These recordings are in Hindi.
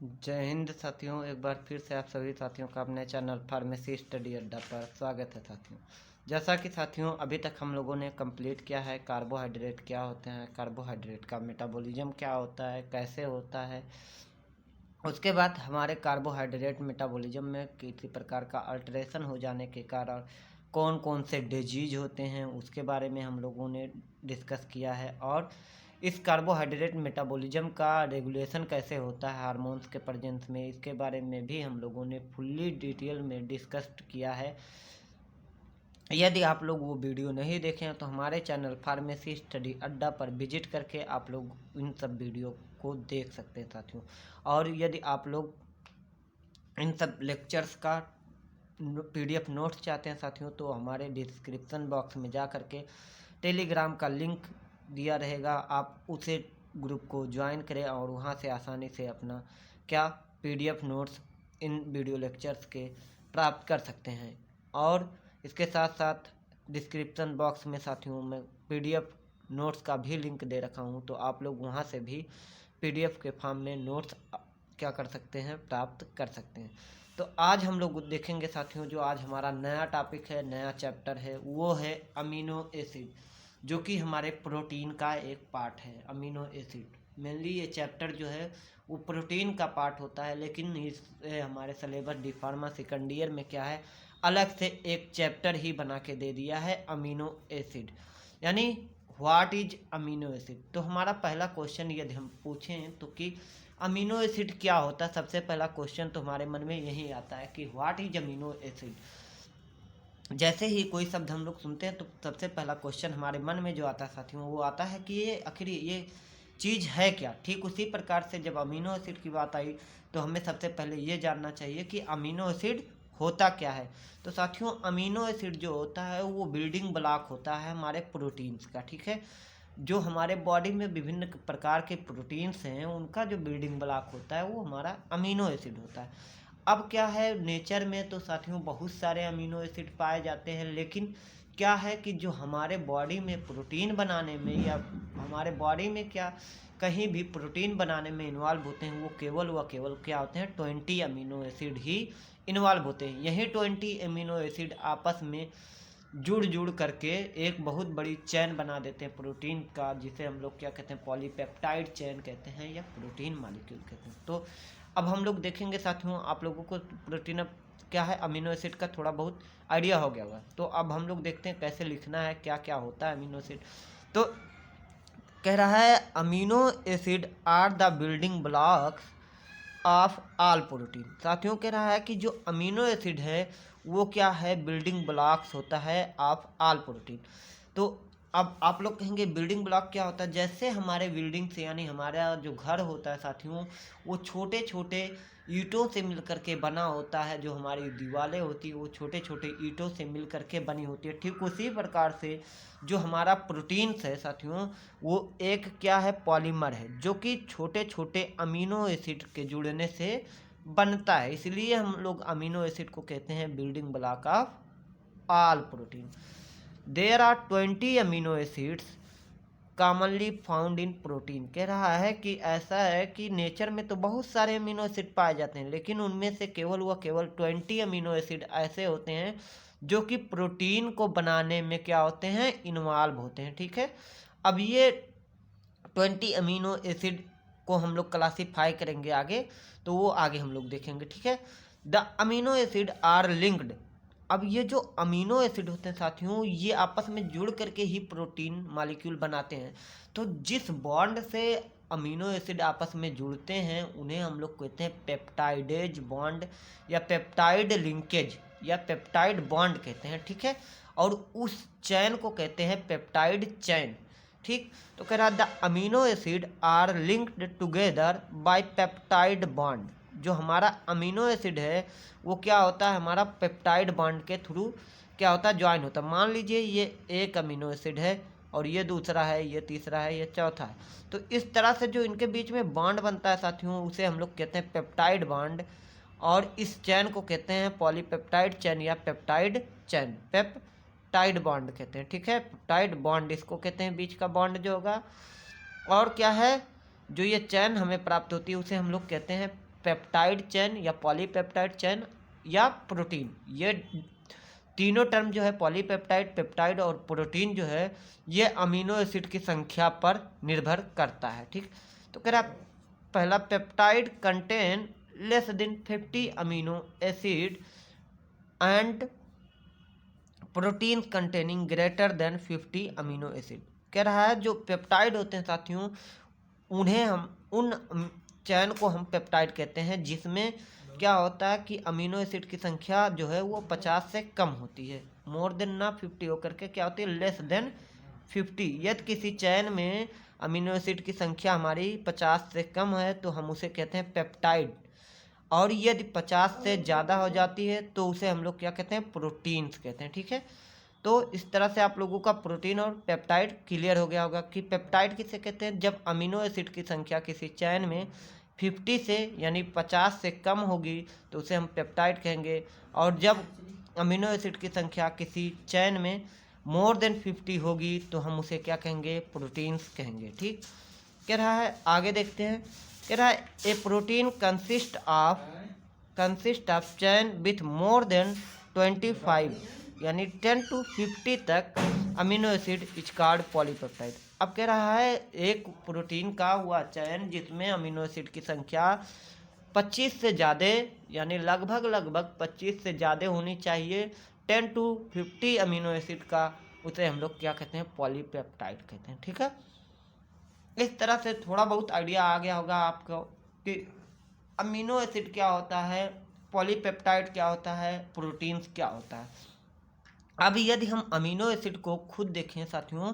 जय हिंद साथियों। एक बार फिर से आप सभी साथियों का अपने चैनल फार्मेसी स्टडी अड्डा पर स्वागत है साथियों। जैसा कि साथियों अभी तक हम लोगों ने कंप्लीट किया है कार्बोहाइड्रेट क्या होते हैं, कार्बोहाइड्रेट का मेटाबॉलिज्म क्या होता है, कैसे होता है। उसके बाद हमारे कार्बोहाइड्रेट मेटाबॉलिज्म में किसी प्रकार का अल्टरेशन हो जाने के कारण कौन कौन से डिजीज होते हैं उसके बारे में हम लोगों ने डिस्कस किया है। और इस कार्बोहाइड्रेट मेटाबॉलिज्म का रेगुलेशन कैसे होता है हार्मोन्स के प्रेजेंस में, इसके बारे में भी हम लोगों ने फुल्ली डिटेल में डिस्कस किया है। यदि आप लोग वो वीडियो नहीं देखे हैं तो हमारे चैनल फार्मेसी स्टडी अड्डा पर विजिट करके आप लोग इन सब वीडियो को देख सकते हैं साथियों। और यदि आप लोग इन सब लेक्चर्स का PDF नोट्स चाहते हैं साथियों तो हमारे डिस्क्रिप्शन बॉक्स में जा करके टेलीग्राम का लिंक दिया रहेगा, आप उसे ग्रुप को ज्वाइन करें और वहां से आसानी से अपना PDF नोट्स इन वीडियो लेक्चर्स के प्राप्त कर सकते हैं। और इसके साथ साथ डिस्क्रिप्शन बॉक्स में साथियों मैं PDF नोट्स का भी लिंक दे रखा हूं, तो आप लोग वहां से भी PDF के फॉर्म में नोट्स क्या कर सकते हैं, प्राप्त कर सकते हैं। तो आज हम लोग देखेंगे साथियों, जो आज हमारा नया टॉपिक है, नया चैप्टर है, वो है अमीनो एसिड, जो कि हमारे प्रोटीन का एक पार्ट है। अमीनो एसिड मेनली ये चैप्टर जो है वो प्रोटीन का पार्ट होता है, लेकिन इस हमारे syllabus D pharma second year में क्या है, अलग से एक चैप्टर ही बना के दे दिया है अमीनो एसिड, यानी व्हाट इज अमीनो एसिड। तो हमारा पहला क्वेश्चन यदि हम पूछें तो कि अमीनो एसिड क्या होता है, सबसे पहला क्वेश्चन तो हमारे मन में यही आता है कि व्हाट इज अमीनो एसिड। जैसे ही कोई शब्द हम लोग सुनते हैं तो सबसे पहला क्वेश्चन हमारे मन में जो आता है साथियों वो आता है कि ये आखिर ये चीज़ है क्या। ठीक उसी प्रकार से जब अमीनो एसिड की बात आई तो हमें सबसे पहले ये जानना चाहिए कि अमीनो एसिड होता क्या है। तो साथियों अमीनो एसिड जो होता है वो बिल्डिंग ब्लॉक होता है हमारे प्रोटीन्स का। ठीक है, जो हमारे बॉडी में विभिन्न प्रकार के प्रोटीन्स हैं उनका जो बिल्डिंग ब्लॉक होता है वो हमारा अमीनो एसिड होता है। अब क्या है, नेचर में तो साथियों बहुत सारे अमीनो एसिड पाए जाते हैं, लेकिन क्या है कि जो हमारे बॉडी में प्रोटीन बनाने में या हमारे बॉडी में क्या कहीं भी प्रोटीन बनाने में इन्वॉल्व होते हैं वो केवल क्या होते हैं, 20 अमीनो एसिड ही इन्वॉल्व होते हैं। यही 20 अमीनो एसिड आपस में जुड़ करके एक बहुत बड़ी चेन बना देते हैं प्रोटीन का, जिसे हम लोग क्या कहते हैं, पॉलीपेप्टाइड चेन कहते हैं या प्रोटीन मॉलिक्यूल कहते हैं। तो अब हम लोग देखेंगे साथियों, आप लोगों को प्रोटीन अब क्या है अमीनो एसिड का थोड़ा बहुत आइडिया हो गया होगा। तो अब हम लोग देखते हैं कैसे लिखना है, क्या क्या होता है अमीनो एसिड। तो कह रहा है amino acid are the building blocks of all protein. साथियों कह रहा है कि जो अमीनो एसिड है वो क्या है, बिल्डिंग ब्लॉक्स होता है ऑफ ऑल प्रोटीन। तो अब आप लोग कहेंगे बिल्डिंग ब्लॉक क्या होता है। जैसे हमारे बिल्डिंग से यानी हमारा जो घर होता है साथियों वो छोटे छोटे ईंटों से मिलकर के बना होता है, जो हमारी दीवारें होती है वो छोटे छोटे ईंटों से मिलकर के बनी होती है। ठीक उसी प्रकार से जो हमारा प्रोटीन्स है साथियों वो एक क्या है, पॉलीमर है, जो कि छोटे छोटे अमीनो एसिड के जुड़ने से बनता है। इसलिए हम लोग अमीनो एसिड को कहते हैं building block of all protein. There are 20 amino acids commonly found in protein. कह रहा है कि ऐसा है कि नेचर में तो बहुत सारे अमीनो एसिड पाए जाते हैं, लेकिन उनमें से केवल 20 अमीनो एसिड ऐसे होते हैं जो कि प्रोटीन को बनाने में क्या होते हैं, इन्वॉल्व होते हैं। ठीक है, अब ये 20 अमीनो एसिड को हम लोग क्लासीफाई करेंगे आगे, तो वो आगे हम लोग देखेंगे। ठीक है, the amino acid are linked. अब ये जो अमीनो एसिड होते हैं साथियों ये आपस में जुड़ करके ही प्रोटीन मॉलिक्यूल बनाते हैं। तो जिस बॉन्ड से अमीनो एसिड आपस में जुड़ते हैं उन्हें हम लोग कहते हैं पेप्टाइडेज बॉन्ड या पेप्टाइड लिंकेज या पेप्टाइड बॉन्ड कहते हैं। ठीक है, और उस चैन को कहते हैं पेप्टाइड चैन। ठीक, तो कह रहा the amino acid are linked together by peptide bond. जो हमारा अमीनो एसिड है वो क्या होता है, हमारा पेप्टाइड बॉन्ड के थ्रू क्या होता है, ज्वाइन होता है। मान लीजिए ये एक अमीनो एसिड है और ये दूसरा है, ये तीसरा है, ये चौथा है। तो इस तरह से जो इनके बीच में बॉन्ड बनता है साथियों उसे हम लोग कहते हैं पेप्टाइड बॉन्ड, और इस चैन को कहते हैं पॉलीपेप्टाइड चैन या पेप्टाइड चैन, पेप्टाइड बॉन्ड कहते हैं। ठीक है, पेप्टाइड बॉन्ड इसको कहते हैं, बीच का बॉन्ड जो होगा। और क्या है, जो ये चैन हमें प्राप्त होती है उसे हम लोग कहते हैं पेप्टाइड चेन या पॉलीपेप्टाइड चेन या प्रोटीन। ये तीनों टर्म जो है पॉलीपेप्टाइड, पेप्टाइड और प्रोटीन जो है ये अमीनो एसिड की संख्या पर निर्भर करता है। ठीक, तो कह रहा पहला peptide contain less than 50 amino acid and protein containing greater than 50 amino acid. कह रहा है जो पेप्टाइड होते हैं साथियों, उन्हें हम उन चैन को हम पेप्टाइड कहते हैं जिसमें क्या होता है कि अमीनो एसिड की संख्या जो है वो 50 से कम होती है। मोर देन ना 50 होकर के क्या होती है, लेस देन 50। यदि किसी चैन में अमीनो एसिड की संख्या हमारी 50 से कम है तो हम उसे कहते हैं पेप्टाइड, और यदि 50 से ज़्यादा हो जाती है तो उसे हम लोग क्या कहते हैं, प्रोटीन्स कहते हैं। ठीक है, तो इस तरह से आप लोगों का प्रोटीन और पेप्टाइड क्लियर हो गया होगा कि पेप्टाइड किसे कहते हैं, जब अमीनो एसिड की संख्या किसी चैन में 50 से यानी 50 से कम होगी तो उसे हम पेप्टाइड कहेंगे, और जब अमीनो एसिड की संख्या किसी चैन में मोर देन 50 होगी तो हम उसे क्या कहेंगे, प्रोटीन्स कहेंगे। ठीक, कह रहा है आगे देखते हैं। कह रहा है a protein consist of chain with more than 25 यानी 10 to 50 तक amino acid is called polypeptide. अब कह रहा है एक प्रोटीन का हुआ चैन जिसमें अमीनो एसिड की संख्या 25 से ज़्यादा यानी लगभग 25 से ज़्यादा होनी चाहिए, 10 to 50 अमीनो एसिड का, उसे हम लोग क्या कहते हैं, पॉलीपेप्टाइड कहते हैं। ठीक है, इस तरह से थोड़ा बहुत आइडिया आ गया होगा आपको कि अमीनो एसिड क्या होता है, पॉलीपेप्टाइड क्या होता है, प्रोटीन्स क्या होता है। अब यदि हम अमीनो एसिड को खुद देखें साथियों,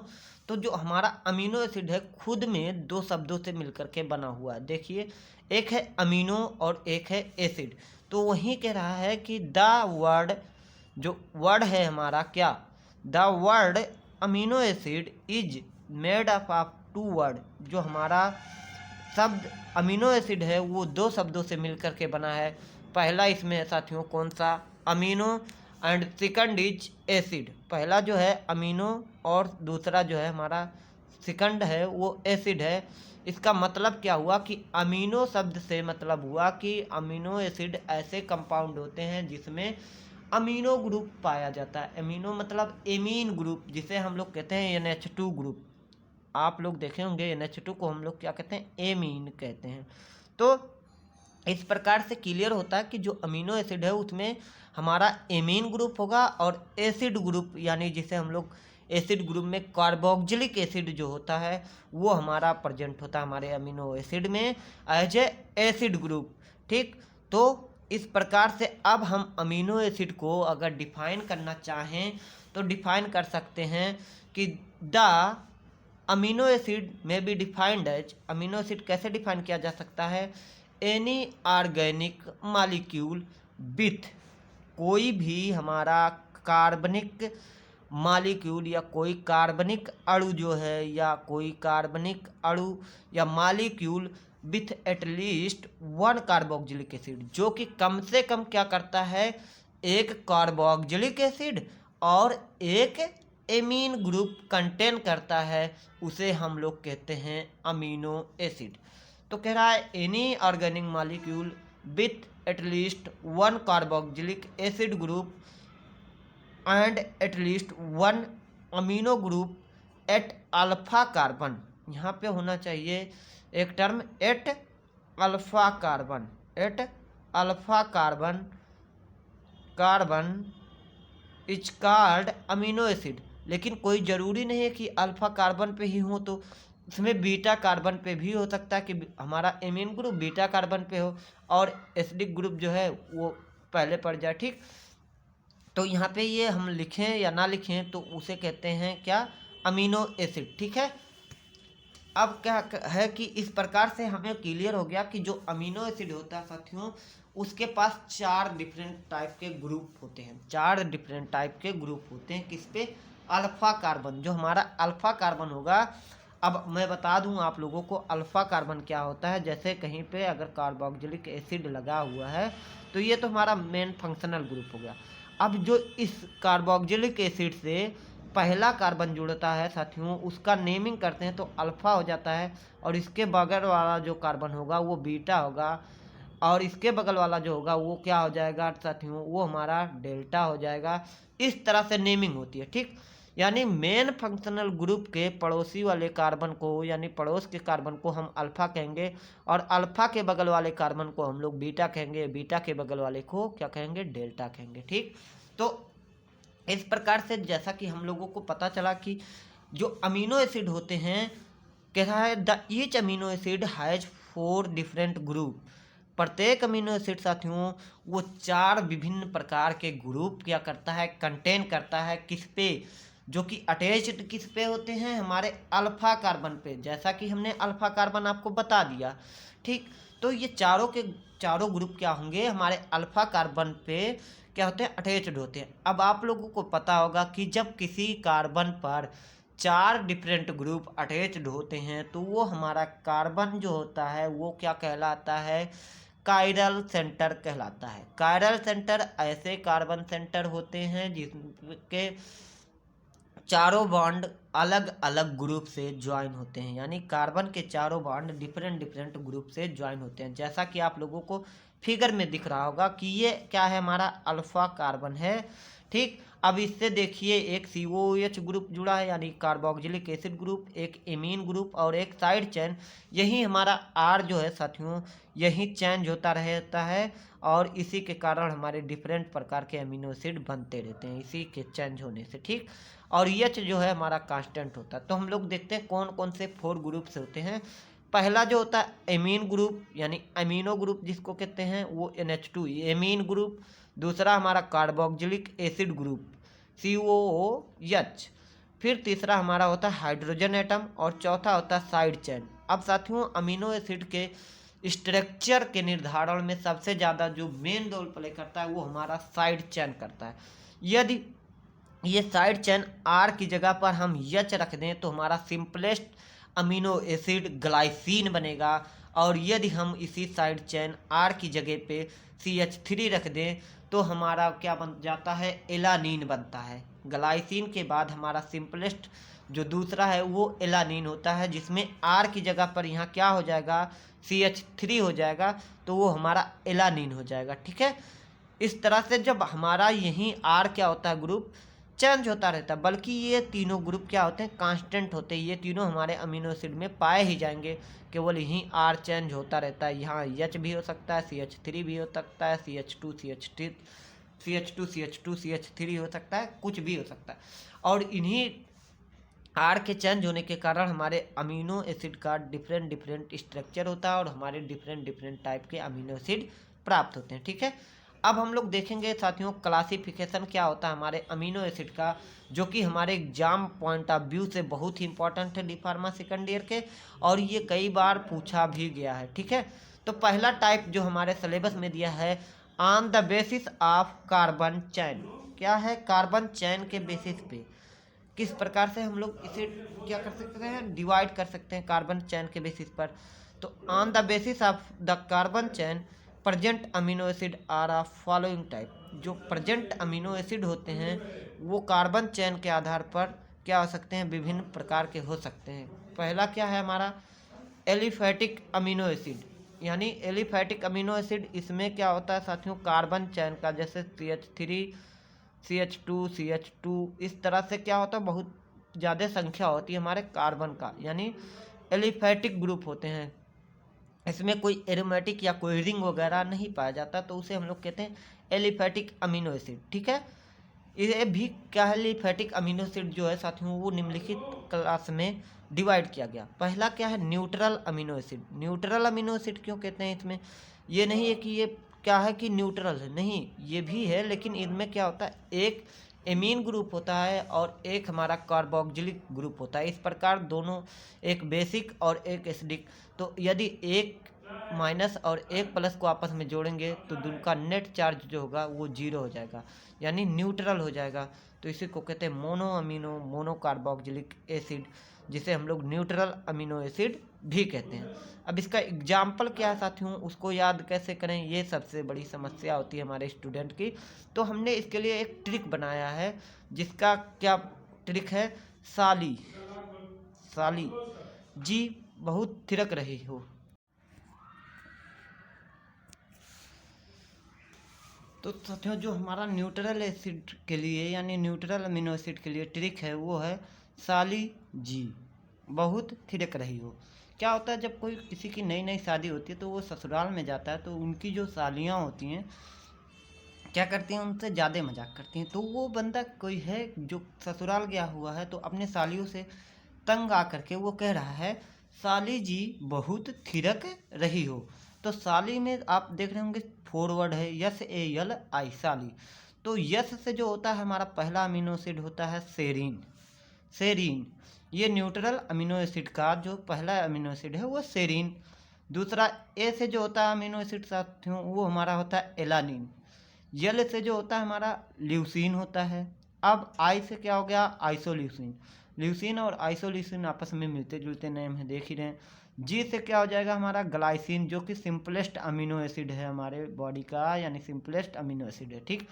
तो जो हमारा अमीनो एसिड है खुद में दो शब्दों से मिलकर के बना हुआ है। देखिए, एक है अमीनो और एक है एसिड। तो वही कह रहा है कि द वर्ड, जो वर्ड है हमारा क्या, the word amino acid is made up of 2 word. जो हमारा शब्द अमीनो एसिड है वो दो शब्दों से मिलकर के बना है। पहला इसमें है साथियों कौन सा, amino, and second is acid. पहला जो है अमीनो और दूसरा जो है हमारा सेकंड है वो एसिड है। इसका मतलब क्या हुआ कि अमीनो शब्द से मतलब हुआ कि अमीनो एसिड ऐसे कंपाउंड होते हैं जिसमें अमीनो ग्रुप पाया जाता है। अमीनो मतलब एमीन ग्रुप, जिसे हम लोग कहते हैं NH2 ग्रुप। आप लोग देखे होंगे NH2 को हम लोग क्या कहते हैं, एमीन कहते हैं। तो इस प्रकार से क्लियर होता है कि जो अमीनो एसिड है उसमें हमारा एमीन ग्रुप होगा और एसिड ग्रुप यानी जिसे हम लोग एसिड ग्रुप में कार्बोक्सिलिक एसिड जो होता है वो हमारा प्रेजेंट होता है हमारे अमीनो एसिड में एज ए एसिड ग्रुप। ठीक, तो इस प्रकार से अब हम अमीनो एसिड को अगर डिफाइन करना चाहें तो डिफाइन कर सकते हैं कि द अमीनो एसिड में be defined as, amino acid कैसे डिफाइन किया जा सकता है, एनी ऑर्गेनिक मॉलिक्यूल विथ, कोई भी हमारा कार्बनिक मॉलिक्यूल या कोई कार्बनिक अणु जो है या कोई कार्बनिक अणु या molecule with at least 1 carboxylic acid, जो कि कम से कम क्या करता है, एक कार्बोक्सिलिक एसिड और एक एमीन ग्रुप कंटेन करता है, उसे हम लोग कहते हैं अमीनो एसिड। तो कह रहा है any organic molecule with at least 1 carboxylic acid group and at least 1 amino group at alpha carbon. यहाँ पे होना चाहिए एक term at alpha carbon, at alpha carbon, carbon is called amino acid. लेकिन कोई ज़रूरी नहीं है कि अल्फा कार्बन पे ही हो, तो इसमें बीटा कार्बन पे भी हो सकता है कि हमारा एमीन ग्रुप बीटा कार्बन पे हो और एसिडिक ग्रुप जो है वो पहले पड़ जाए। ठीक, तो यहाँ पे ये हम लिखें या ना लिखें तो उसे कहते हैं क्या, अमीनो एसिड। ठीक है, अब क्या है कि इस प्रकार से हमें क्लियर हो गया कि जो अमीनो एसिड होता है साथियों उसके पास 4 डिफरेंट टाइप के ग्रुप होते हैं, 4 डिफरेंट टाइप के ग्रुप होते हैं। किस पे, अल्फा कार्बन। जो हमारा अल्फा कार्बन होगा, अब मैं बता दूं आप लोगों को अल्फा कार्बन क्या होता है। जैसे कहीं पे अगर कार्बोक्सिलिक एसिड लगा हुआ है तो ये तो हमारा मेन फंक्शनल ग्रुप हो गया। अब जो इस कार्बोक्सिलिक एसिड से पहला कार्बन जुड़ता है साथियों उसका नेमिंग करते हैं तो अल्फा हो जाता है, और इसके बगैर वाला जो कार्बन होगा वो बीटा होगा, और इसके बगल वाला जो होगा वो क्या हो जाएगा साथियों, वो हमारा डेल्टा हो जाएगा। इस तरह से नेमिंग होती है, ठीक। यानी मेन फंक्शनल ग्रुप के पड़ोसी वाले कार्बन को, यानी पड़ोस के कार्बन को हम अल्फा कहेंगे, और अल्फा के बगल वाले कार्बन को हम लोग बीटा कहेंगे, बीटा के बगल वाले को क्या कहेंगे, डेल्टा कहेंगे, ठीक। तो इस प्रकार से जैसा कि हम लोगों को पता चला कि जो अमीनो एसिड होते हैं, कह रहा है the each amino acid has 4 different group. प्रत्येक अमीनो एसिड साथियों वो 4 विभिन्न प्रकार के ग्रुप क्या करता है, कंटेन करता है, किस पे, जो कि अटैच्ड किस पे होते हैं, हमारे अल्फा कार्बन पे, जैसा कि हमने अल्फा कार्बन आपको बता दिया, ठीक। तो ये चारों के चारों ग्रुप क्या होंगे, हमारे अल्फा कार्बन पे क्या होते हैं, अटैच्ड होते हैं। अब आप लोगों को पता होगा कि जब किसी कार्बन पर 4 डिफरेंट ग्रुप अटैच्ड होते हैं तो वो हमारा कार्बन जो होता है वो क्या कहलाता है, कायरल सेंटर कहलाता है। कायरल सेंटर ऐसे कार्बन सेंटर होते हैं जिसके चारों बॉन्ड अलग अलग ग्रुप से ज्वाइन होते हैं, यानी कार्बन के चारों बॉन्ड डिफरेंट डिफरेंट ग्रुप से ज्वाइन होते हैं। जैसा कि आप लोगों को फिगर में दिख रहा होगा कि ये क्या है, हमारा अल्फा कार्बन है, ठीक। अब इससे देखिए एक COOH ग्रुप जुड़ा है, यानी कार्बोक्सिलिक एसिड ग्रुप, एक एमीन ग्रुप और एक साइड चेन। यही हमारा R जो है साथियों, यही चेंज होता रहता है और इसी के कारण हमारे डिफरेंट प्रकार के अमीनो एसिड बनते रहते हैं, इसी के चेंज होने से, ठीक। और H जो है हमारा कांस्टेंट होता है। तो हम लोग देखते हैं कौन कौन से 4 ग्रुप्स होते हैं। पहला जो होता है एमीन ग्रुप, यानी अमीनो ग्रुप जिसको कहते हैं, वो NH2 एमीन ग्रुप। दूसरा हमारा कार्बोक्सिलिक एसिड ग्रुप COOH। फिर तीसरा हमारा होता है हाइड्रोजन एटम और चौथा होता है साइड चेन। अब साथियों अमीनो एसिड के स्ट्रक्चर के निर्धारण में सबसे ज़्यादा जो मेन रोल प्ले करता है वो हमारा साइड चेन करता है। यदि ये साइड चेन R की जगह पर हम H रख दें तो हमारा सिंपलेस्ट अमीनो एसिड ग्लाइसिन बनेगा, और यदि हम इसी साइड चेन R की जगह पे CH3 रख दें तो हमारा क्या बन जाता है, एलानीन बनता है। ग्लाइसिन के बाद हमारा सिंपलेस्ट जो दूसरा है वो एलानीन होता है, जिसमें R की जगह पर यहाँ क्या हो जाएगा, CH3 हो जाएगा, तो वो हमारा एलानीन हो जाएगा, ठीक है। इस तरह से जब हमारा यहीं R क्या होता है, ग्रुप चेंज होता रहता है, बल्कि ये तीनों ग्रुप क्या होते हैं, कांस्टेंट होते हैं। ये तीनों हमारे अमीनो एसिड में पाए ही जाएंगे, केवल यहीं R चेंज होता रहता है। यहाँ H भी हो सकता है, CH3 भी हो सकता है, CH2 CH3 हो सकता है, कुछ भी हो सकता है। और इन्हीं R के चेंज होने के कारण हमारे अमीनो एसिड का डिफरेंट डिफरेंट स्ट्रक्चर होता है और हमारे डिफरेंट डिफरेंट टाइप के अमीनो एसिड प्राप्त होते हैं, ठीक है। अब हम लोग देखेंगे साथियों क्लासिफिकेशन क्या होता है हमारे अमीनो एसिड का, जो कि हमारे एग्जाम पॉइंट ऑफ व्यू से बहुत ही इंपॉर्टेंट है डी फार्मा सेकेंड ईयर के, और ये कई बार पूछा भी गया है, ठीक है। तो पहला टाइप जो हमारे सिलेबस में दिया है, on the basis of carbon चैन। क्या है, कार्बन चैन के बेसिस पे किस प्रकार से हम लोग इसे क्या कर सकते हैं, डिवाइड कर सकते हैं कार्बन चैन के बेसिस पर। तो on the basis of the carbon chain present amino acid are of following type. जो प्रेजेंट अमीनो एसिड होते हैं वो कार्बन चैन के आधार पर क्या हो सकते हैं, विभिन्न प्रकार के हो सकते हैं। पहला क्या है हमारा, एलिफैटिक अमीनो एसिड, यानी एलिफैटिक अमीनो एसिड, इसमें क्या होता है साथियों, कार्बन चैन का जैसे CH3 CH2 इस तरह से क्या होता है, बहुत ज़्यादा संख्या होती है हमारे कार्बन का, यानी एलिफैटिक ग्रुप होते हैं। इसमें कोई एरोमेटिक या कोई रिंग वगैरह नहीं पाया जाता, तो उसे हम लोग कहते हैं एलिफैटिक अमीनो एसिड, ठीक है। ये भी क्या है, एलिफैटिक अमीनो एसिड जो है साथियों वो निम्नलिखित क्लास में डिवाइड किया गया। पहला क्या है, neutral amino acid. Neutral amino acid क्यों कहते हैं, इसमें ये नहीं है कि ये क्या है कि न्यूट्रल है, नहीं, ये भी है, लेकिन इनमें क्या होता है, एक एमीन ग्रुप होता है और एक हमारा कार्बोक्सिलिक ग्रुप होता है। इस प्रकार दोनों, एक बेसिक और एक एसिडिक, तो यदि एक माइनस और एक प्लस को आपस में जोड़ेंगे तो उनका नेट चार्ज जो होगा वो 0 हो जाएगा, यानी न्यूट्रल हो जाएगा। तो इसी को कहते हैं mono amino mono carboxylic acid, जिसे हम लोग न्यूट्रल अमीनो एसिड भी कहते हैं। अब इसका एग्जाम्पल क्या है साथियों, उसको याद कैसे करें, ये सबसे बड़ी समस्या होती है हमारे स्टूडेंट की। तो हमने इसके लिए एक ट्रिक बनाया है, जिसका क्या ट्रिक है, साली साली जी बहुत थिरक रही हो। तो साथियों जो हमारा न्यूट्रल एसिड के लिए यानी न्यूट्रल अमीनो एसिड के लिए ट्रिक है वो है साली जी बहुत थिरक रही हो। क्या होता है जब कोई किसी की नई नई शादी होती है तो वो ससुराल में जाता है तो उनकी जो सालियाँ होती हैं क्या करती हैं, उनसे ज़्यादा मजाक करती हैं। तो वो बंदा कोई है जो ससुराल गया हुआ है तो अपने सालियों से तंग आकर के वो कह रहा है साली जी बहुत थिरक रही हो। तो साली में आप देख रहे होंगे फॉरवर्ड है यस ए यल आई साली। तो यस से जो होता है हमारा पहला अमीनो एसिड होता है सेरीन। सेरीन ये न्यूट्रल अमीनो एसिड का जो पहला अमीनो एसिड है वो सेरीन। दूसरा ए से जो होता है अमीनो एसिड साथियों वो हमारा होता है एलानिन। यल से जो होता है हमारा ल्यूसीन होता है। अब आई से क्या हो गया आइसोल्यूसिन। ल्यूसीन और आइसोल्यूसिन आपस में मिलते जुलते नेम है देख ही रहे हैं। जी से क्या हो जाएगा हमारा ग्लाइसिन जो कि सिंपलेस्ट अमीनो एसिड है हमारे बॉडी का यानी सिंपलेस्ट अमीनो एसिड है ठीक।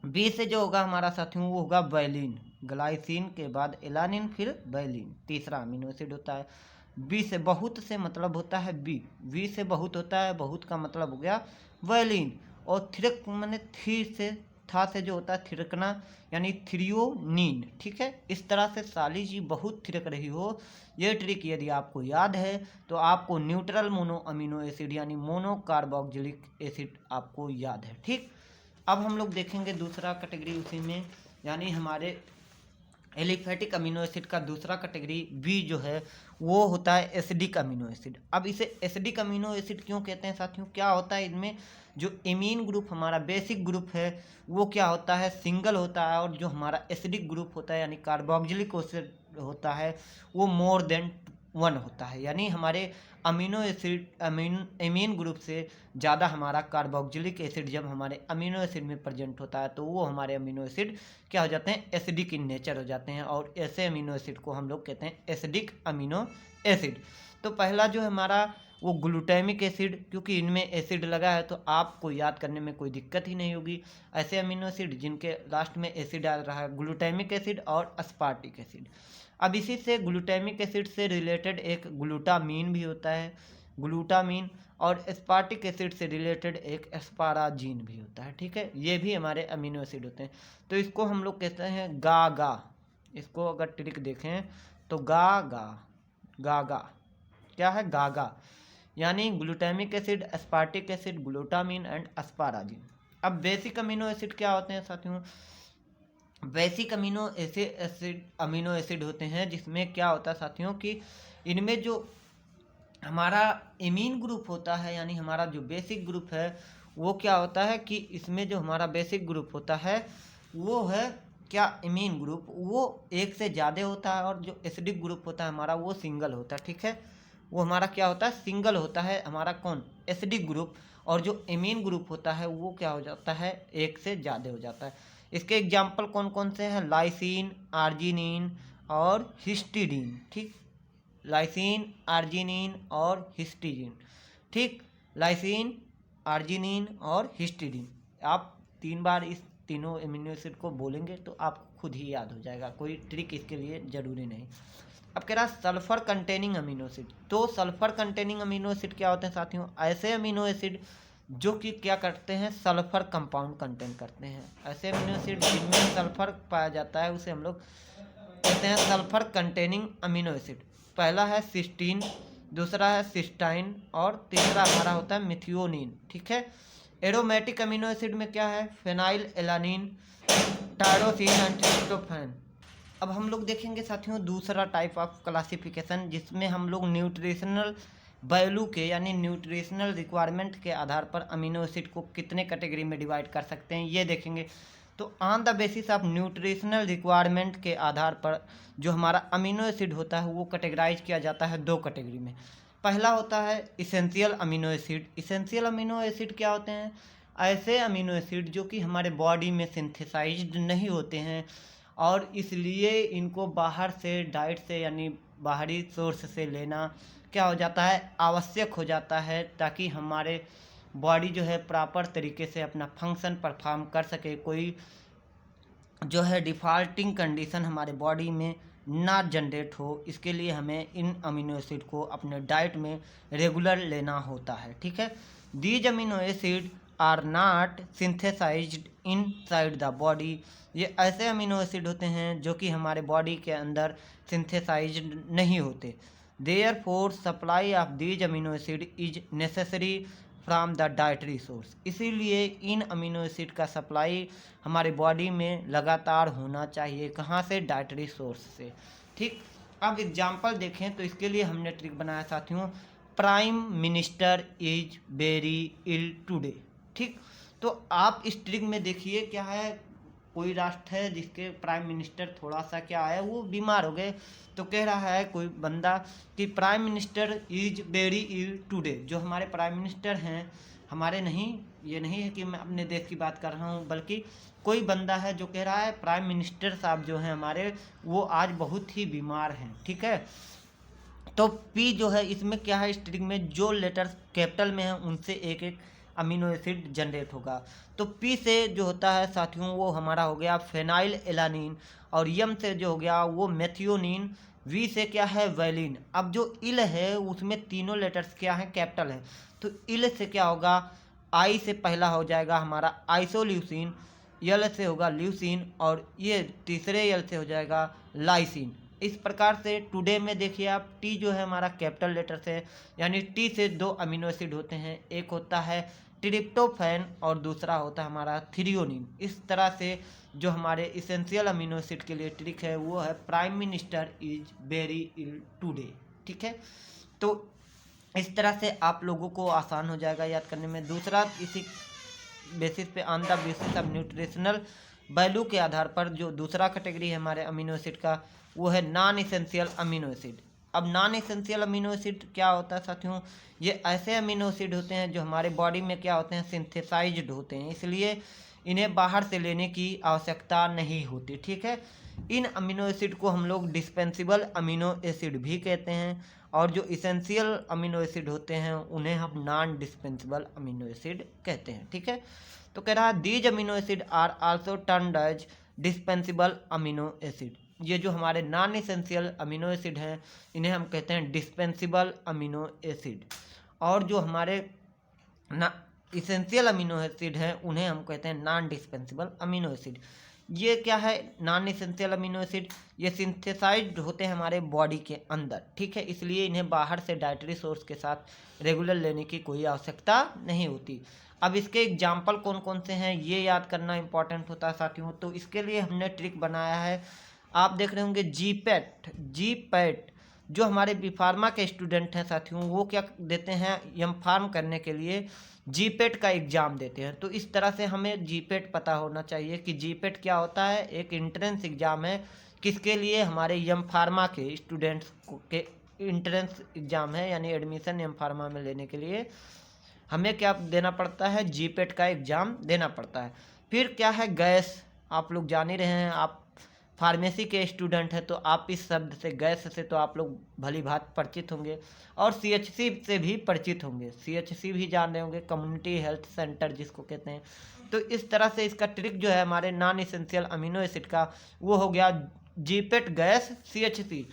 बी से जो होगा हमारा साथियों वो होगा वैलिन। ग्लाइसिन के बाद एलानिन फिर वैलिन तीसरा अमीनो एसिड होता है। बी से बहुत से मतलब होता है बी से बहुत होता है बहुत का मतलब हो गया वैलिन। और थिरक मैंने थी से था से जो होता है थिरकना यानी थ्रियोनीन ठीक है। इस तरह से साली जी बहुत थिरक रही हो ये ट्रिक यदि आपको याद है तो आपको न्यूट्रल मोनो अमीनो एसिड यानी मोनो कार्बोक्सिलिक एसिड आपको याद है ठीक। अब हम लोग देखेंगे दूसरा कैटेगरी उसी में यानी हमारे एलिफेटिक अमीनो एसिड का दूसरा कैटेगरी बी जो है वो होता है एसिडिक अमीनो एसिड। अब इसे एसिडिक अमीनो एसिड क्यों कहते हैं साथियों, क्या होता है इनमें जो एमीन ग्रुप हमारा बेसिक ग्रुप है वो क्या होता है सिंगल होता है और जो हमारा एसिडिक ग्रुप होता है यानी कार्बोक्सिलिक एसिड होता है वो मोर देन 1 होता है। यानी हमारे अमीनो एसिड एमीन ग्रुप से ज़्यादा हमारा कार्बोक्सिलिक एसिड जब हमारे अमीनो एसिड में प्रेजेंट होता है तो वो हमारे अमीनो एसिड क्या हो जाते हैं एसिडिक इन नेचर हो जाते हैं और ऐसे अमीनो एसिड को हम लोग कहते हैं एसिडिक अमीनो एसिड। तो पहला जो हमारा वो ग्लूटामिक एसिड क्योंकि इनमें एसिड लगा है तो आपको याद करने में कोई दिक्कत ही नहीं होगी। ऐसे अमीनो एसिड जिनके लास्ट में एसिड आ रहा है ग्लूटामिक एसिड और अस्पार्टिक एसिड। अब इसी से ग्लूटामिक एसिड से रिलेटेड एक ग्लूटामीन भी होता है ग्लूटामीन और एस्पार्टिक एसिड से रिलेटेड एक एस्पाराजीन भी होता है ठीक है। ये भी हमारे अमीनो एसिड होते हैं। तो इसको हम लोग कहते हैं गा। इसको अगर ट्रिक देखें तो गा क्या है गागा यानी glutamic acid aspartic acid glutamine and asparagine. अब बेसिक अमीनो एसिड क्या होते हैं साथियों, बेसिक अमीनो एसिड होते हैं जिसमें क्या होता है साथियों कि इनमें जो हमारा एमीन ग्रुप होता है यानी हमारा जो बेसिक ग्रुप है वो क्या होता है कि इसमें जो हमारा बेसिक ग्रुप होता है वो है क्या एमीन ग्रुप वो एक से ज़्यादा होता है और जो एसिडिक ग्रुप होता है हमारा वो सिंगल होता है ठीक है। वो हमारा क्या होता है सिंगल होता है हमारा कौन एसिडिक ग्रुप और जो एमीन ग्रुप होता है वो क्या हो जाता है एक से ज़्यादा हो जाता है। इसके एग्जाम्पल कौन कौन से हैं लाइसिन आर्जिनिन और हिस्टिडीन ठीक। लाइसिन आर्जिनिन और हिस्टिडीन ठीक। लाइसिन आर्जिनिन और हिस्टिडीन आप 3 बार इस तीनों एमिनो एसिड को बोलेंगे तो आपको खुद ही याद हो जाएगा कोई ट्रिक इसके लिए ज़रूरी नहीं। अब कह रहा सल्फर कंटेनिंग अमीनो एसिड। तो सल्फर कंटेनिंग अमीनो एसिड क्या होते हैं साथियों, ऐसे अमीनो एसिड जो कि क्या करते हैं सल्फर कंपाउंड कंटेन करते हैं। ऐसे अमीनो एसिड जिनमें सल्फर पाया जाता है उसे हम लोग कहते हैं सल्फर कंटेनिंग अमीनो एसिड। पहला है सिस्टीन दूसरा है सिस्टाइन और तीसरा हमारा होता है मिथियोनिन ठीक है। एरोमेटिक अमीनो एसिड में क्या है phenyl alanine tyrosine and tryptophan. अब हम लोग देखेंगे साथियों दूसरा टाइप ऑफ क्लासिफिकेशन जिसमें हम लोग न्यूट्रिशनल वैल्यू के यानी न्यूट्रिशनल रिक्वायरमेंट के आधार पर अमीनो एसिड को कितने कैटेगरी में डिवाइड कर सकते हैं ये देखेंगे। तो on the basis of nutritional requirement के आधार पर जो हमारा अमीनो एसिड होता है वो कैटेगराइज किया जाता है 2 कैटेगरी में। पहला होता है essential amino acid. Essential amino acid क्या होते हैं, ऐसे अमीनो एसिड जो कि हमारे बॉडी में सिंथेसाइज्ड नहीं होते हैं और इसलिए इनको बाहर से डाइट से यानी बाहरी सोर्स से लेना क्या हो जाता है आवश्यक हो जाता है ताकि हमारे बॉडी जो है प्रॉपर तरीके से अपना फंक्शन परफॉर्म कर सके। कोई जो है डिफ़ॉल्टिंग कंडीशन हमारे बॉडी में ना जनरेट हो इसके लिए हमें इन अमीनो एसिड को अपने डाइट में रेगुलर लेना होता है ठीक है। These amino acid are not synthesized inside the body. ये ऐसे अमीनो एसिड होते हैं जो कि हमारे बॉडी के अंदर सिंथेसाइज्ड नहीं होते। Therefore supply of these amino acid is necessary from the dietary source. इसीलिए इन अमीनो एसिड का सप्लाई हमारे बॉडी में लगातार होना चाहिए। कहाँ से? डाइटरी सोर्स से। ठीक, अब एग्जाम्पल देखें तो इसके लिए हमने ट्रिक बनाया साथियों, prime minister is very ill today. ठीक, तो आप इस ट्रिक में देखिए क्या है, कोई राष्ट्र है जिसके प्राइम मिनिस्टर थोड़ा सा क्या है, वो बीमार हो गए, तो कह रहा है कोई बंदा कि prime minister is very ill today. जो हमारे प्राइम मिनिस्टर हैं, हमारे नहीं, ये नहीं है कि मैं अपने देश की बात कर रहा हूँ, बल्कि कोई बंदा है जो कह रहा है प्राइम मिनिस्टर साहब जो हैं हमारे, वो आज बहुत ही बीमार हैं। ठीक है, तो पी जो है इसमें क्या है, इस ट्रिक में जो लेटर्स कैपिटल में है उनसे एक एक अमीनो एसिड जनरेट होगा। तो पी से जो होता है साथियों वो हमारा हो गया फेनाइल एलानिन, और यम से जो हो गया वो मेथियोनिन, वी से क्या है वैलिन। अब जो इल है उसमें तीनों लेटर्स क्या है, कैपिटल है, तो इल से क्या होगा, आई से पहला हो जाएगा हमारा आइसोल्यूसिन, यल से होगा ल्यूसिन, और ये तीसरे यल से हो जाएगा लाइसिन। इस प्रकार से टुडे में देखिए आप, टी जो है हमारा कैपिटल लेटर से, यानी टी से दो अमीनो एसिड होते हैं, एक होता है ट्रिप्टोफैन और दूसरा होता है हमारा थ्रियोनिन। इस तरह से जो हमारे इसेंशियल अमीनो एसिड के लिए ट्रिक है वो है prime minister is very ill today. ठीक है, तो इस तरह से आप लोगों को आसान हो जाएगा याद करने में। दूसरा, इसी बेसिस पे on the basis of nutritional value के आधार पर जो दूसरा कैटेगरी है हमारे अमीनो एसिड का, वो है नॉन इसेंशियल अमीनो एसिड। अब नॉन इसेंशियल अमीनो एसिड क्या होता है साथियों, ये ऐसे अमीनो एसिड होते हैं जो हमारे बॉडी में क्या होते हैं, सिंथेसाइज्ड होते हैं, इसलिए इन्हें बाहर से लेने की आवश्यकता नहीं होती। ठीक है, इन अमीनो एसिड को हम लोग डिस्पेंसिबल अमीनो एसिड भी कहते हैं, और जो इसेंशियल अमीनो एसिड होते हैं उन्हें हम नॉन डिस्पेंसिबल अमीनो एसिड कहते हैं। ठीक है, तो कह रहा है these amino acid are also termed as dispensable amino acid. ये जो हमारे नॉन इसेंशियल अमीनो एसिड हैं इन्हें हम कहते हैं डिस्पेंसिबल अमीनो एसिड, और जो हमारे ना इसेंशियल अमीनो एसिड हैं उन्हें हम कहते हैं नॉन डिस्पेंसिबल अमीनो एसिड। ये क्या है, नॉन इसेंशियल अमीनो एसिड, ये सिंथेसाइज्ड होते हैं हमारे बॉडी के अंदर। ठीक है, इसलिए इन्हें बाहर से डाइटरी सोर्स के साथ रेगुलर लेने की कोई आवश्यकता नहीं होती। अब इसके एग्जाम्पल कौन कौन से हैं ये याद करना इंपॉर्टेंट होता है साथियों, तो इसके लिए हमने ट्रिक बनाया है। आप देख रहे होंगे जी पैट जो हमारे बी फार्मा के स्टूडेंट हैं साथियों, वो क्या देते हैं, एम फार्म करने के लिए जीपेट का एग्ज़ाम देते हैं। तो इस तरह से हमें जीपेट पता होना चाहिए कि जीपेट क्या होता है। एक एंट्रेंस एग्ज़ाम है, किसके लिए, हमारे एम फार्मा के स्टूडेंट्स के एंट्रेंस एग्ज़ाम है, यानी एडमिशन एम फार्मा में लेने के लिए हमें क्या देना पड़ता है, जीपेट का एग्ज़ाम देना पड़ता है। फिर क्या है, गैस, आप लोग जान ही रहे हैं, आप फार्मेसी के स्टूडेंट हैं तो आप इस शब्द से, गैस से तो आप लोग भली भांति परिचित होंगे, और सीएचसी से भी परिचित होंगे, सीएचसी भी जान रहे होंगे, कम्युनिटी हेल्थ सेंटर जिसको कहते हैं। तो इस तरह से इसका ट्रिक जो है हमारे नॉन इसेंशियल अमीनो एसिड का, वो हो गया जीपेट गैस सीएचसी।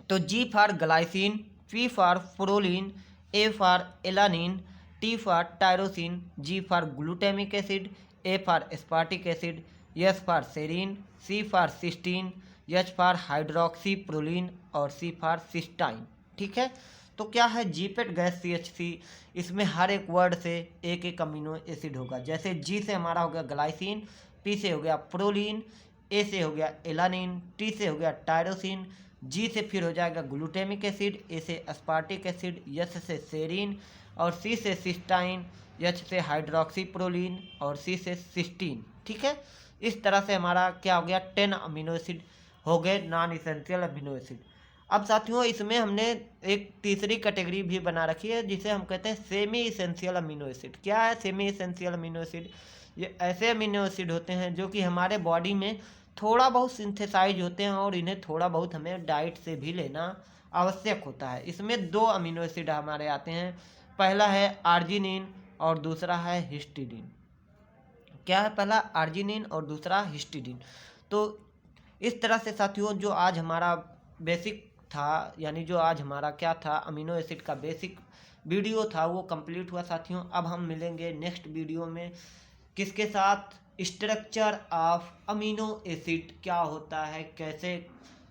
तो G for glycine, P for proline, A for alanine, T for tyrosine, G for glutamic acid, A for aspartic acid, S for serine, C for cysteine, H for hydroxy proline, और सी फॉर सिस्टाइन। ठीक है, तो क्या है, जीपेट गैस सीएचसी, इसमें हर एक वर्ड से एक एक अमीनो एसिड होगा। जैसे जी से हमारा हो गया ग्लाइसिन, पी से हो गया प्रोलिन, ए से हो गया एलानिन, टी से हो गया टायरोसिन, जी से फिर हो जाएगा ग्लूटामिक एसिड, ए से अस्पार्टिक एसिड, एस से सेरीन, और सी से सिस्टाइन, एच से हाइड्रोक्सी प्रोलिन, और सी से सिस्टीन। ठीक है, इस तरह से हमारा क्या हो गया, 10 अमीनो एसिड हो गए नॉन इसेंशियल अमीनो एसिड। अब साथियों इसमें हमने एक तीसरी कैटेगरी भी बना रखी है जिसे हम कहते हैं सेमी इसेंशियल अमीनो एसिड। क्या है सेमी इसेंशियल अमीनो एसिड, ये ऐसे अमीनो एसिड होते हैं जो कि हमारे बॉडी में थोड़ा बहुत सिंथेसाइज होते हैं, और इन्हें थोड़ा बहुत हमें डाइट से भी लेना आवश्यक होता है। इसमें दो अमीनो एसिड हमारे आते हैं, पहला है आर्जिनिन और दूसरा है हिस्टिडीन। क्या है, पहला आर्जिनिन और दूसरा हिस्टिडीन। तो इस तरह से साथियों जो आज हमारा बेसिक था, यानी जो आज हमारा क्या था, अमीनो एसिड का बेसिक वीडियो था वो कंप्लीट हुआ साथियों। अब हम मिलेंगे नेक्स्ट वीडियो में किसके साथ, स्ट्रक्चर ऑफ अमीनो एसिड क्या होता है, कैसे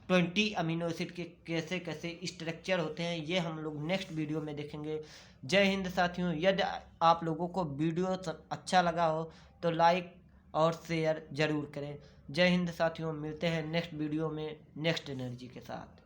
20 अमीनो एसिड के कैसे कैसे स्ट्रक्चर होते हैं, ये हम लोग नेक्स्ट वीडियो में देखेंगे। जय हिंद साथियों। यदि आप लोगों को वीडियो अच्छा लगा हो तो लाइक और शेयर ज़रूर करें। जय हिंद साथियों, मिलते हैं नेक्स्ट वीडियो में नेक्स्ट एनर्जी के साथ।